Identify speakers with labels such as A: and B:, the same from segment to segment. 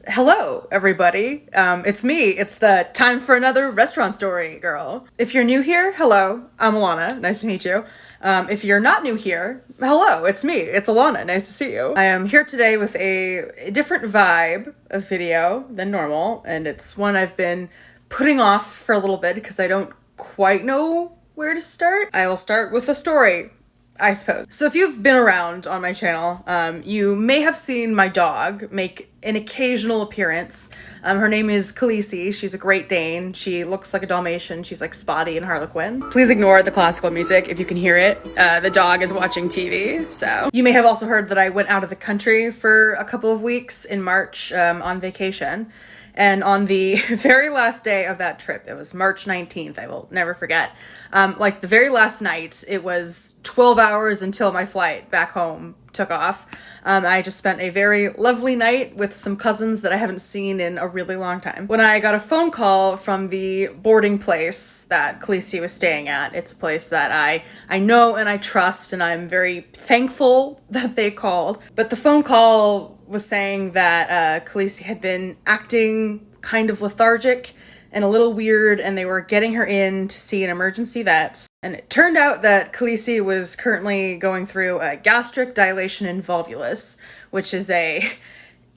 A: Hello, everybody. It's me. It's the time for another restaurant story, girl. If you're new here, hello. I'm Alana. Nice to meet you. If you're not new here, hello. It's me. It's Alana. Nice to see you. I am here today with a different vibe of video than normal, and it's one I've been putting off for a little bit because I don't quite know where to start. I will start with a story, I suppose. So if you've been around on my channel, you may have seen my dog make an occasional appearance. Her name is Khaleesi. She's a Great Dane. She looks like a Dalmatian. She's like Spotty and Harlequin. Please ignore the classical music if you can hear it. The dog is watching TV, so. You may have also heard that I went out of the country for a couple of weeks in March on vacation. And on the very last day of that trip, it was March 19th, I will never forget. Like the very last night, it was 12 hours until my flight back home took off. I just spent a very lovely night with some cousins that I haven't seen in a really long time. When I got a phone call from the boarding place that Khaleesi was staying at, it's a place that I know and I trust, and I'm very thankful that they called. But the phone call was saying that Khaleesi had been acting kind of lethargic and a little weird, and they were getting her in to see an emergency vet. And it turned out that Khaleesi was currently going through a gastric dilation and volvulus, which is a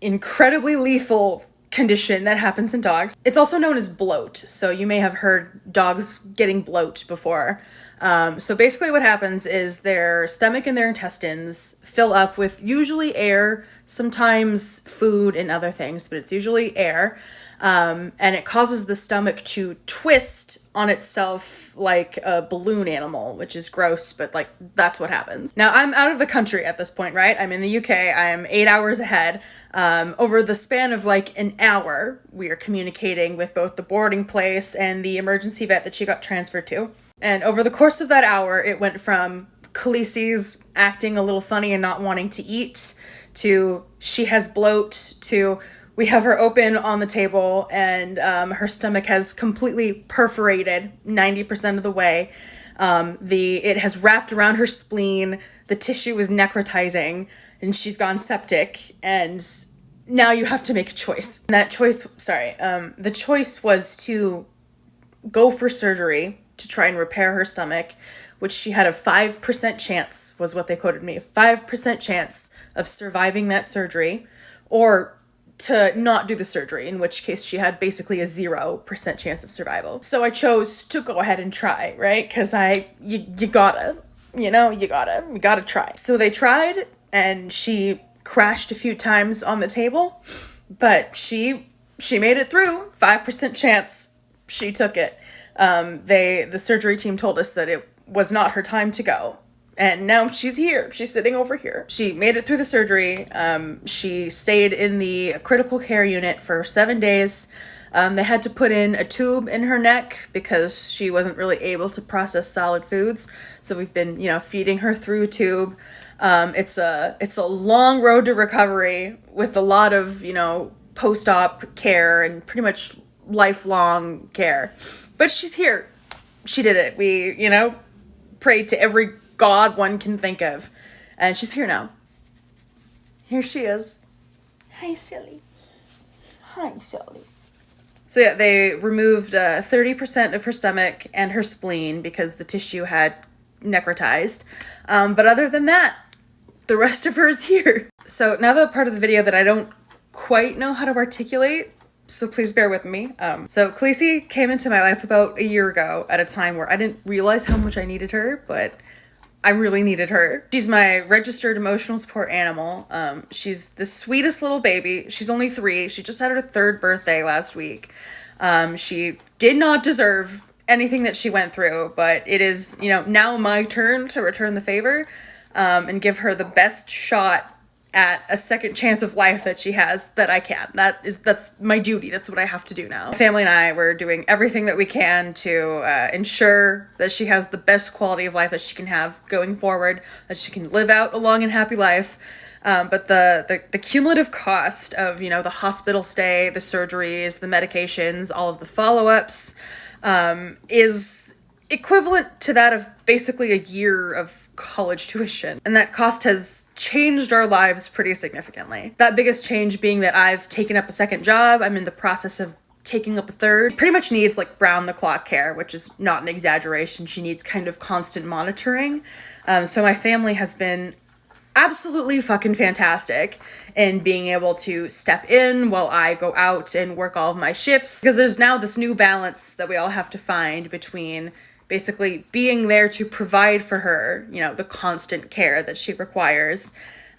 A: incredibly lethal condition that happens in dogs. It's also known as bloat, so you may have heard dogs getting bloat before. So basically what happens is their stomach and their intestines fill up with usually air, sometimes food and other things, but it's usually air. And it causes the stomach to twist on itself like a balloon animal, which is gross, but like that's what happens. Now I'm out of the country at this point, right? I'm in the UK. I'm 8 hours ahead. Over the span of like an hour, we are communicating with both the boarding place and the emergency vet that she got transferred to. And over the course of that hour, it went from Khaleesi's acting a little funny and not wanting to eat to she has bloat to we have her open on the table and her stomach has completely perforated 90% of the way. It has wrapped around her spleen. The tissue is necrotizing and she's gone septic, and now you have to make a choice. And that choice, the choice was to go for surgery to try and repair her stomach, which she had a 5% chance, was what they quoted me, a 5% chance of surviving that surgery, or to not do the surgery, in which case she had basically a 0% chance of survival. So I chose to go ahead and try, right? Because you gotta try. So they tried, and she crashed a few times on the table, but she made it through. 5% chance, she took it. The surgery team told us that it was not her time to go. And now she's here. She's sitting over here. She made it through the surgery. She stayed in the critical care unit for 7 days. They had to put in a tube in her neck because she wasn't really able to process solid foods. So we've been, feeding her through a tube. It's a long road to recovery with a lot of, post-op care and pretty much lifelong care. But she's here. She did it. We, prayed to every god one can think of. And she's here now. Here she is. Hi, silly. Hi, silly. So yeah, they removed 30% of her stomach and her spleen because the tissue had necrotized. But other than that, the rest of her is here. So now the part of the video that I don't quite know how to articulate, so please bear with me. So Khaleesi came into my life about a year ago at a time where I didn't realize how much I needed her, but I really needed her. She's my registered emotional support animal. She's the sweetest little baby. She's only 3. She just had her 3rd birthday last week. She did not deserve anything that she went through, but it is, now my turn to return the favor and give her the best shot at a second chance of life that she has that I can. That's my duty. That's what I have to do now. My family and I were doing everything that we can to ensure that she has the best quality of life that she can have going forward, that she can live out a long and happy life. But the cumulative cost of, the hospital stay, the surgeries, the medications, all of the follow-ups, is equivalent to that of basically a year of college tuition. And that cost has changed our lives pretty significantly. That biggest change being that I've taken up a second job. I'm in the process of taking up a third. Pretty much needs like round the clock care, which is not an exaggeration. She needs kind of constant monitoring. So my family has been absolutely fucking fantastic in being able to step in while I go out and work all of my shifts, because there's now this new balance that we all have to find between basically being there to provide for her, you know, the constant care that she requires,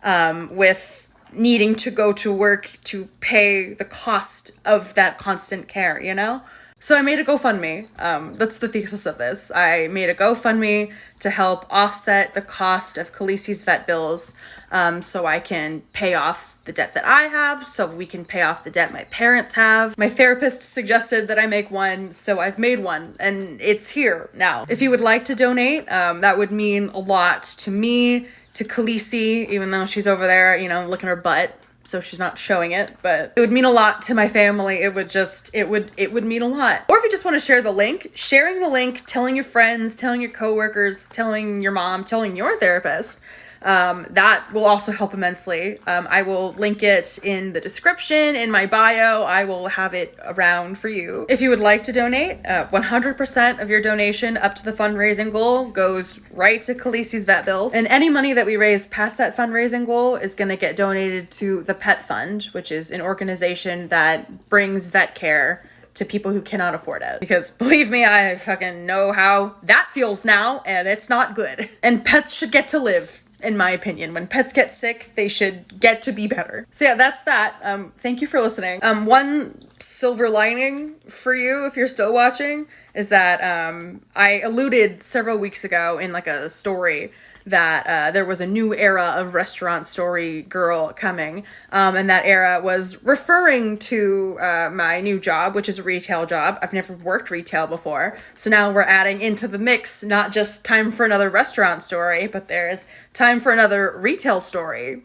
A: with needing to go to work to pay the cost of that constant care, you know? So I made a GoFundMe. That's the thesis of this. I made a GoFundMe to help offset the cost of Khaleesi's vet bills, so I can pay off the debt that I have, so we can pay off the debt my parents have. My therapist suggested that I make one, so I've made one, and it's here now. If you would like to donate, that would mean a lot to me, to Khaleesi, even though she's over there, you know, licking her butt, so she's not showing it, but it would mean a lot to my family. It would mean a lot. Or if you just want to share the link, sharing the link, telling your friends, telling your coworkers, telling your mom, telling your therapist, that will also help immensely. I will link it in the description, in my bio. I will have it around for you. If you would like to donate, 100% of your donation up to the fundraising goal goes right to Khaleesi's vet bills. And any money that we raise past that fundraising goal is going to get donated to the Pet Fund, which is an organization that brings vet care to people who cannot afford it. Because believe me, I fucking know how that feels now, and it's not good. And pets should get to live, in my opinion. When pets get sick, they should get to be better. So yeah, that's that. Thank you for listening. One silver lining for you, if you're still watching, is that I alluded several weeks ago in like a story that there was a new era of restaurant story girl coming, and that era was referring to my new job, which is a retail job. I've never worked retail before, so now we're adding into the mix not just time for another restaurant story, but there's time for another retail story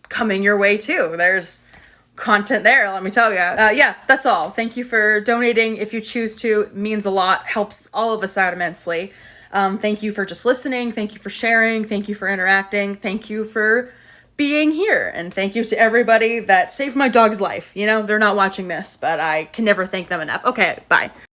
A: coming your way too. There's content there, let me tell you. Yeah, that's all. Thank you for donating if you choose to. It means a lot, helps all of us out immensely. Thank you for just listening. Thank you for sharing. Thank you for interacting. Thank you for being here. And thank you to everybody that saved my dog's life. You know, they're not watching this, but I can never thank them enough. Okay, bye.